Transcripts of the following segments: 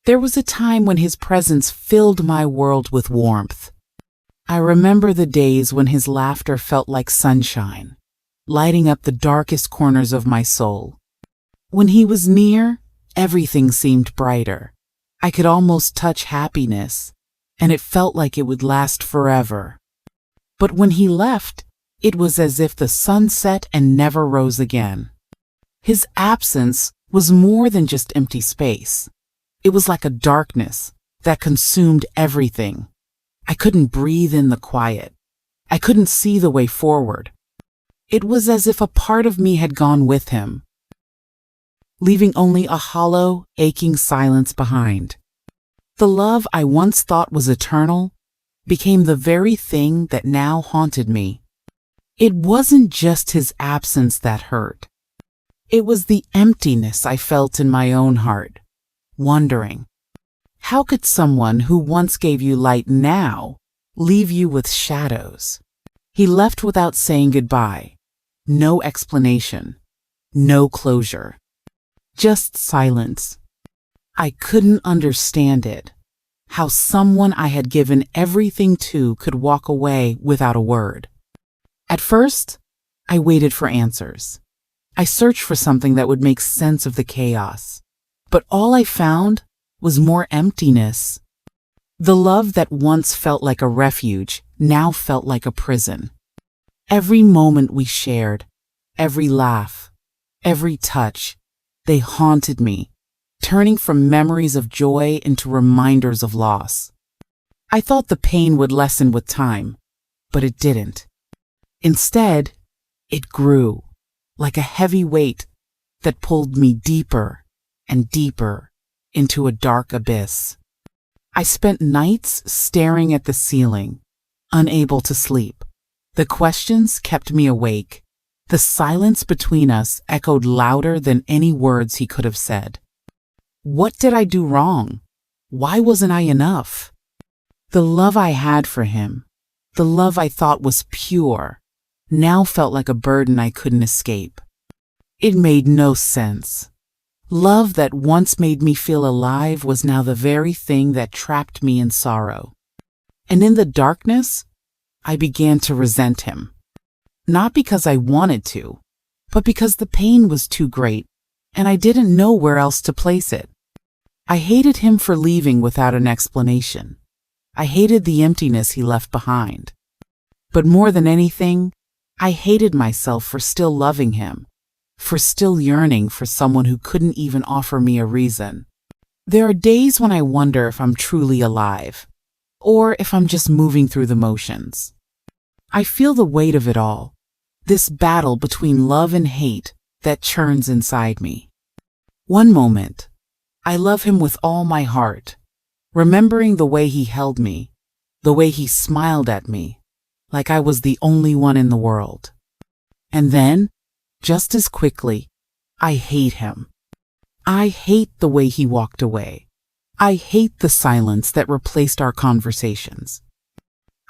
There was a time when his presence filled my world with warmth. I remember the days when his laughter felt like sunshine, lighting up the darkest corners of my soul. When he was near, everything seemed brighter. I could almost touch happiness, and it felt like it would last forever. But when he left, it was as if the sun set and never rose again. His absence was more than just empty space. It was like a darkness that consumed everything. I couldn't breathe in the quiet. I couldn't see the way forward. It was as if a part of me had gone with him, leaving only a hollow, aching silence behind. The love I once thought was eternal became the very thing that now haunted me. It wasn't just his absence that hurt. It was the emptiness I felt in my own heart, wondering, how could someone who once gave you light now leave you with shadows? He left without saying goodbye. No explanation. No closure. Just silence. I couldn't understand it. How someone I had given everything to could walk away without a word. At first, I waited for answers. I searched for something that would make sense of the chaos. But all I found was more emptiness. The love that once felt like a refuge now felt like a prison. Every moment we shared, every laugh, every touch, they haunted me, turning from memories of joy into reminders of loss. I thought the pain would lessen with time, but it didn't. Instead, it grew, like a heavy weight that pulled me deeper and deeper into a dark abyss. I spent nights staring at the ceiling, unable to sleep. The questions kept me awake. The silence between us echoed louder than any words he could have said. What did I do wrong? Why wasn't I enough? The love I had for him, the love I thought was pure, now felt like a burden I couldn't escape. It made no sense. Love that once made me feel alive was now the very thing that trapped me in sorrow. And in the darkness, I began to resent him. Not because I wanted to, but because the pain was too great, and I didn't know where else to place it. I hated him for leaving without an explanation. I hated the emptiness he left behind. But more than anything, I hated myself for still loving him, for still yearning for someone who couldn't even offer me a reason. There are days when I wonder if I'm truly alive, or if I'm just moving through the motions. I feel the weight of it all, this battle between love and hate that churns inside me. One moment, I love him with all my heart, remembering the way he held me, the way he smiled at me, like I was the only one in the world. And then, just as quickly, I hate him. I hate the way he walked away. I hate the silence that replaced our conversations.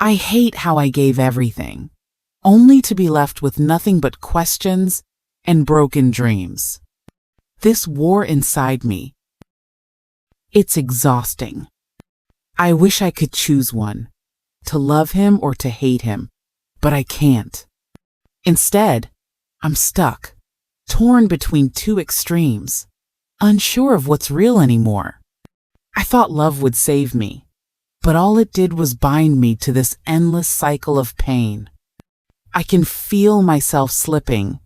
I hate how I gave everything, only to be left with nothing but questions and broken dreams. This war inside me, it's exhausting. I wish I could choose one, to love him or to hate him, but I can't. Instead, I'm stuck, torn between two extremes, unsure of what's real anymore. I thought love would save me, but all it did was bind me to this endless cycle of pain. I can feel myself slipping,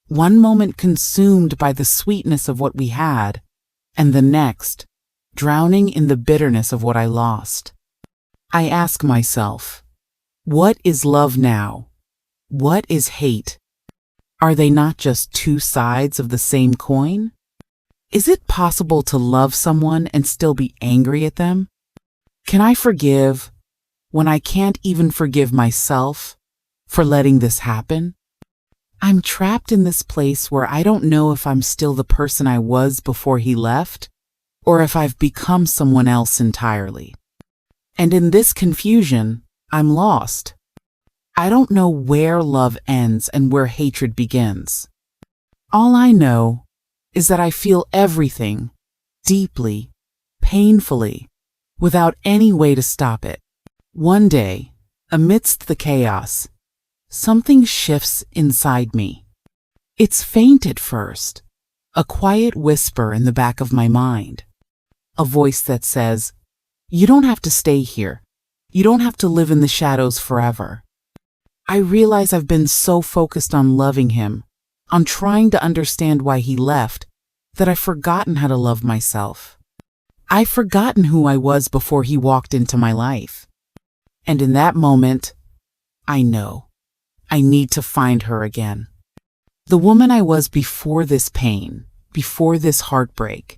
one moment consumed by the sweetness of what we had, and the next, drowning in the bitterness of what I lost. I ask myself, what is love now? What is hate? Are they not just two sides of the same coin? Is it possible to love someone and still be angry at them? Can I forgive when I can't even forgive myself for letting this happen? I'm trapped in this place where I don't know if I'm still the person I was before he left, or if I've become someone else entirely. And in this confusion, I'm lost. I don't know where love ends and where hatred begins. All I know is that I feel everything deeply, painfully, without any way to stop it. One day, amidst the chaos, something shifts inside me. It's faint at first, a quiet whisper in the back of my mind. A voice that says, "You don't have to stay here. You don't have to live in the shadows forever." I realize I've been so focused on loving him, on trying to understand why he left, that I've forgotten how to love myself. I've forgotten who I was before he walked into my life. And in that moment, I know I need to find her again. The woman I was before this pain, before this heartbreak.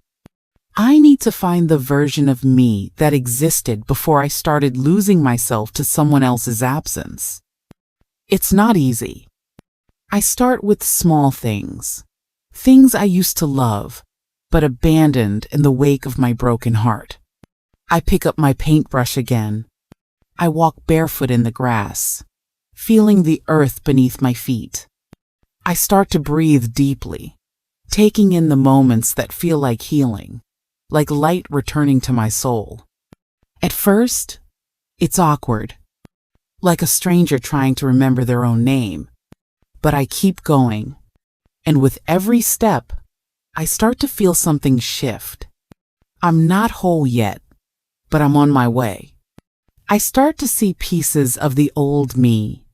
I need to find the version of me that existed before I started losing myself to someone else's absence. It's not easy. I start with small things, things I used to love, but abandoned in the wake of my broken heart. I pick up my paintbrush again. I walk barefoot in the grass, feeling the earth beneath my feet. I start to breathe deeply, taking in the moments that feel like healing, like light returning to my soul. At first, it's awkward, like a stranger trying to remember their own name. But I keep going, and with every step, I start to feel something shift. I'm not whole yet, but I'm on my way. I start to see pieces of the old me,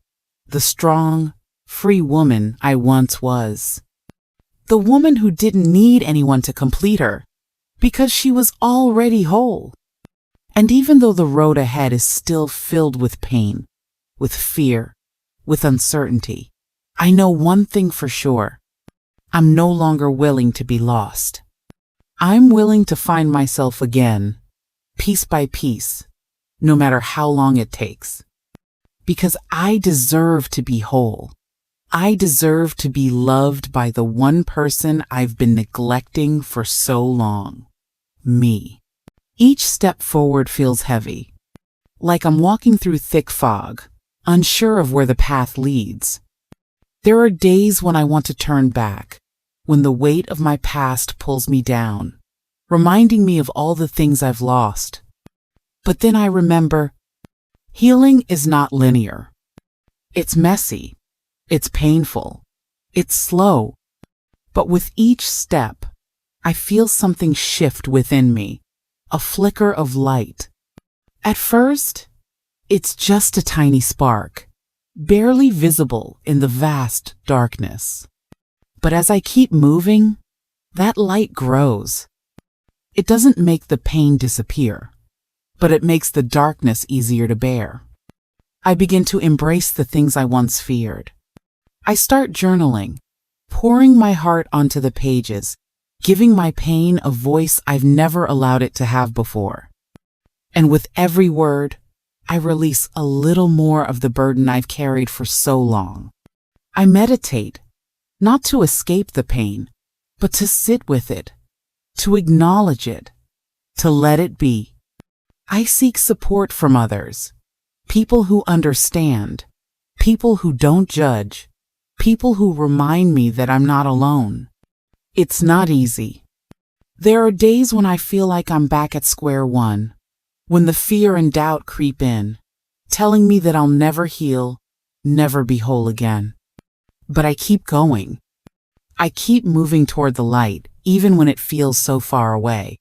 the strong, free woman I once was. The woman who didn't need anyone to complete her, because she was already whole. And even though the road ahead is still filled with pain, with fear, with uncertainty, I know one thing for sure. I'm no longer willing to be lost. I'm willing to find myself again, piece by piece, no matter how long it takes. Because I deserve to be whole. I deserve to be loved by the one person I've been neglecting for so long. Me. Each step forward feels heavy, like I'm walking through thick fog, unsure of where the path leads. There are days when I want to turn back, when the weight of my past pulls me down, reminding me of all the things I've lost. But then I remember, healing is not linear. It's messy. It's painful. It's slow. But with each step, I feel something shift within me, a flicker of light. At first, it's just a tiny spark, barely visible in the vast darkness. But as I keep moving, that light grows. It doesn't make the pain disappear, but it makes the darkness easier to bear. I begin to embrace the things I once feared. I start journaling, pouring my heart onto the pages, giving my pain a voice I've never allowed it to have before. And with every word, I release a little more of the burden I've carried for so long. I meditate, not to escape the pain, but to sit with it, to acknowledge it, to let it be. I seek support from others, people who understand, people who don't judge, people who remind me that I'm not alone. It's not easy. There are days when I feel like I'm back at square one, when the fear and doubt creep in, telling me that I'll never heal, never be whole again. But I keep going. I keep moving toward the light, even when it feels so far away.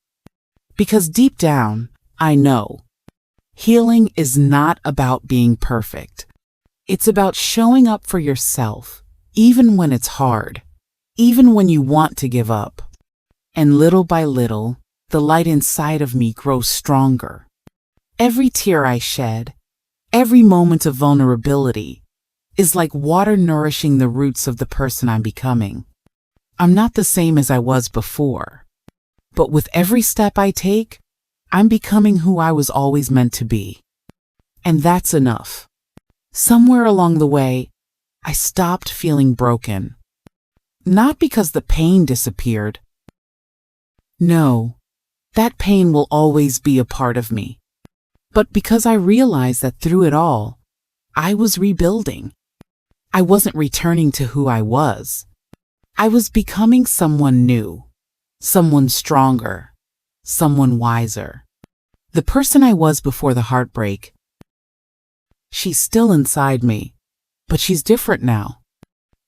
Because deep down, I know, healing is not about being perfect. It's about showing up for yourself, even when it's hard, even when you want to give up. And little by little, the light inside of me grows stronger. Every tear I shed, every moment of vulnerability, is like water nourishing the roots of the person I'm becoming. I'm not the same as I was before, but with every step I take, I'm becoming who I was always meant to be. And that's enough. Somewhere along the way, I stopped feeling broken. Not because the pain disappeared. No, that pain will always be a part of me. But because I realized that through it all, I was rebuilding. I wasn't returning to who I was. I was becoming someone new, someone stronger, someone wiser. The person I was before the heartbreak. She's still inside me, but she's different now.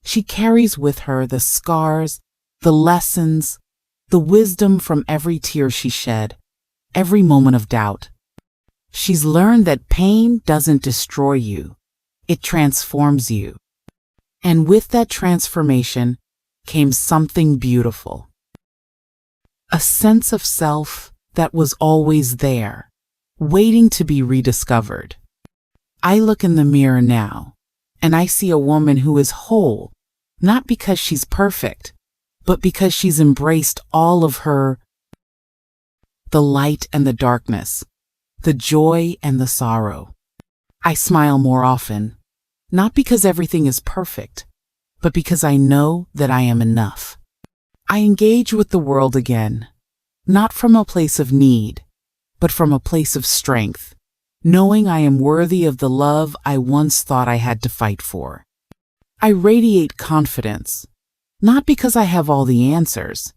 She carries with her the scars, the lessons, the wisdom from every tear she shed, every moment of doubt. She's learned that pain doesn't destroy you, it transforms you. And with that transformation came something beautiful. A sense of self that was always there, waiting to be rediscovered. I look in the mirror now, and I see a woman who is whole, not because she's perfect, but because she's embraced all of her, the light and the darkness, the joy and the sorrow. I smile more often, not because everything is perfect, but because I know that I am enough. I engage with the world again, not from a place of need, but from a place of strength, knowing I am worthy of the love I once thought I had to fight for. I radiate confidence, not because I have all the answers,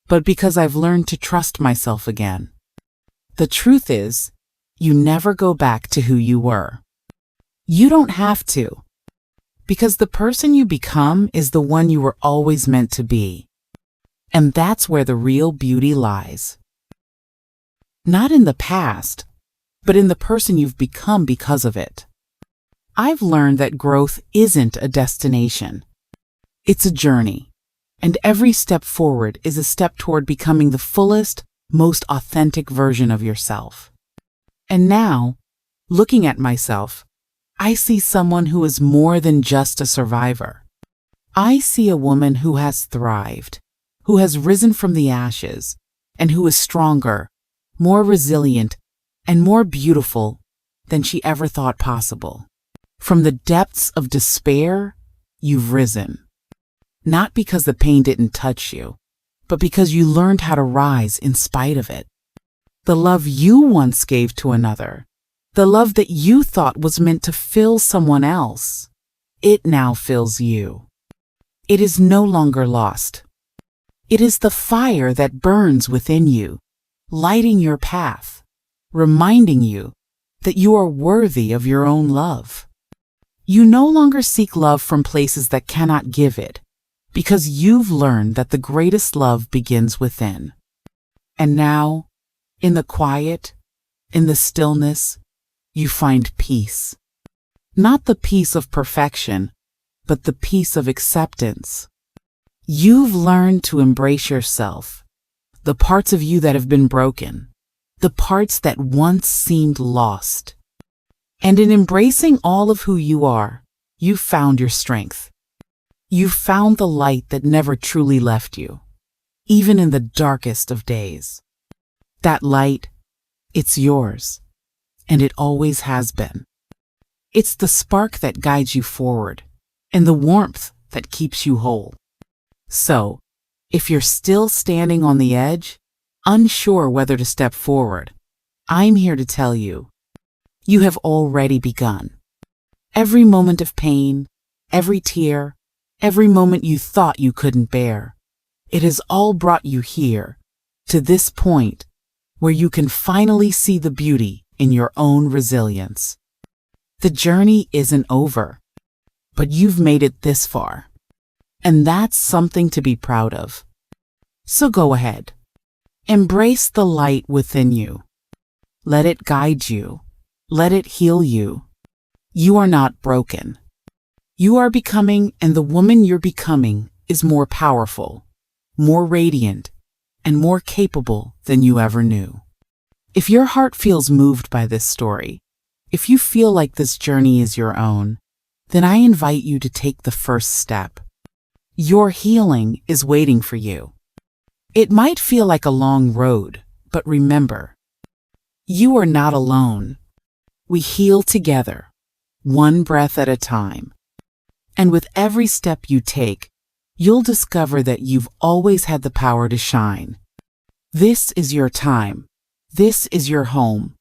but because I've learned to trust myself again. The truth is, you never go back to who you were. You don't have to, because the person you become is the one you were always meant to be. And that's where the real beauty lies. Not in the past, but in the person you've become because of it. I've learned that growth isn't a destination. It's a journey, and every step forward is a step toward becoming the fullest, most authentic version of yourself. And now, looking at myself, I see someone who is more than just a survivor. I see a woman who has thrived, who has risen from the ashes, and who is stronger, more resilient, and more beautiful than she ever thought possible. From the depths of despair, you've risen. Not because the pain didn't touch you, but because you learned how to rise in spite of it. The love you once gave to another, the love that you thought was meant to fill someone else, it now fills you. It is no longer lost. It is the fire that burns within you, lighting your path, reminding you that you are worthy of your own love. You no longer seek love from places that cannot give it, because you've learned that the greatest love begins within. And now, in the quiet, in the stillness, you find peace. Not the peace of perfection, but the peace of acceptance. You've learned to embrace yourself, the parts of you that have been broken, the parts that once seemed lost. And in embracing all of who you are, you've found your strength. You've found the light that never truly left you, even in the darkest of days. That light, it's yours, and it always has been. It's the spark that guides you forward, and the warmth that keeps you whole. So, if you're still standing on the edge, unsure whether to step forward, I'm here to tell you, you have already begun. Every moment of pain, every tear, every moment you thought you couldn't bear, it has all brought you here, to this point, where you can finally see the beauty in your own resilience. The journey isn't over, but you've made it this far. And that's something to be proud of. So go ahead. Embrace the light within you. Let it guide you. Let it heal you. You are not broken. You are becoming, and the woman you're becoming is more powerful, more radiant, and more capable than you ever knew. If your heart feels moved by this story, if you feel like this journey is your own, then I invite you to take the first step. Your healing is waiting for you. It might feel like a long road, but remember, you are not alone. We heal together, one breath at a time. And with every step you take, you'll discover that you've always had the power to shine. This is your time. This is your home.